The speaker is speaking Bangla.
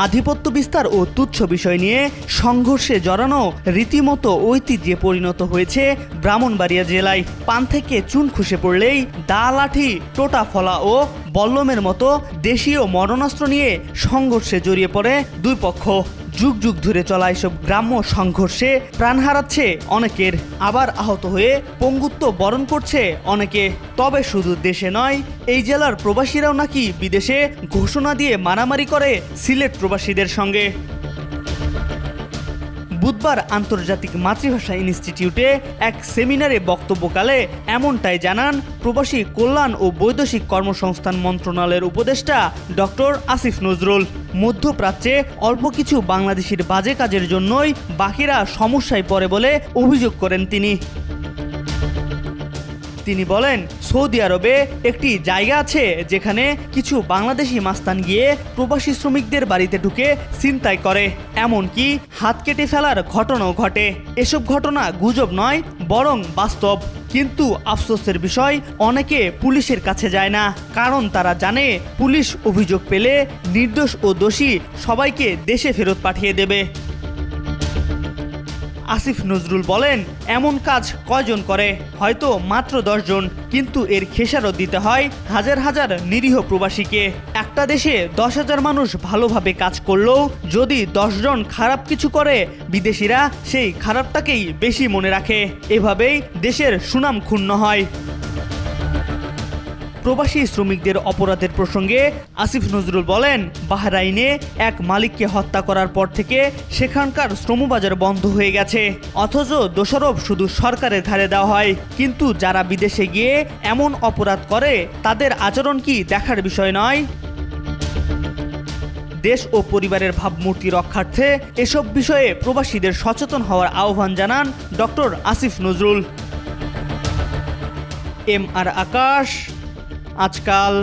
আধিপত্য বিস্তার ও তুচ্ছ বিষয় নিয়ে সংঘর্ষে জড়ানো রীতিমতো ঐতিহ্যে পরিণত হয়েছে ব্রাহ্মণবাড়িয়া জেলায়। পান থেকে চুন খসে পড়লেই দা, লাঠি, টোটা ফলা ও বল্লমের মতো দেশীয় মরণাস্ত্র নিয়ে সংঘর্ষে জড়িয়ে পড়ে দুই পক্ষ। যুগ যুগ ধরে চলা এসব গ্রাম্য সংঘর্ষে প্রাণ হারাচ্ছে অনেকের, আবার আহত হয়ে পঙ্গুত্ব বরণ করছে অনেকে। তবে শুধু দেশে নয়, এই জেলার প্রবাসীরাও নাকি বিদেশে ঘোষণা দিয়ে মারামারি করে সিলেট প্রবাসীদের সঙ্গে। বুধবার আন্তর্জাতিক মাতৃভাষা ইনস্টিটিউটে এক সেমিনারে বক্তব্যকালে এমনটাই জানান প্রবাসী কল্যাণ ও বৈদেশিক কর্মসংস্থান মন্ত্রণালয়ের উপদেষ্টা ডক্টর আসিফ নজরুল। মধ্যপ্রাচ্যে অল্প কিছু বাংলাদেশির বাজে কাজের জন্যই বাকিরা সমস্যায় পড়ে বলে অভিযোগ করেন তিনি। তিনি বলেন, সৌদি আরবে একটি জায়গা আছে যেখানে কিছু বাংলাদেশি মাস্তান গিয়ে প্রবাসী শ্রমিকদের বাড়িতে ঢুকে ছিনতাই করে, এমনকি হাত কেটে ফেলার ঘটনাও ঘটে। এসব ঘটনা গুজব নয়, বরং বাস্তব। কিন্তু আফসোসের বিষয়, অনেকে পুলিশের কাছে যায় না, কারণ তারা জানে পুলিশ অভিযোগ পেলে নির্দোষ ও দোষী সবাইকে দেশে ফেরত পাঠিয়ে দেবে। আসিফ নজরুল বলেন, এমন কাজ কয়জন করে? হয়তো মাত্র 10 জন, কিন্তু এর খেসারত দিতে হয় হাজার হাজার নিরীহ প্রবাসীকে। একটা দেশে 10,000 মানুষ ভালোভাবে কাজ করলেও যদি 10 জন খারাপ কিছু করে, বিদেশিরা সেই খারাপটাকেই বেশি মনে রাখে। এভাবেই দেশের সুনাম ক্ষুণ্ণ হয়। প্রবাসী শ্রমিকদের অপরাধের প্রসঙ্গে আসিফ নজরুল বলেন, বাহরাইনে এক মালিককে হত্যা করার পর থেকে সেখানকার শ্রমবাজার বন্ধ হয়ে গেছে, অথচ দোষারোপ শুধু সরকারের ঘাড়ে দেওয়া হয়। কিন্তু যারা বিদেশে গিয়ে এমন অপরাধ করে, তাদের আচরণ কি দেখার বিষয় নয়? দেশ ও পরিবারের ভাবমূর্তি রক্ষার্থে এসব বিষয়ে প্রবাসীদের সচেতন হওয়ার আহ্বান জানান ডক্টর আসিফ নজরুল। MR আকাশ, আজকাল।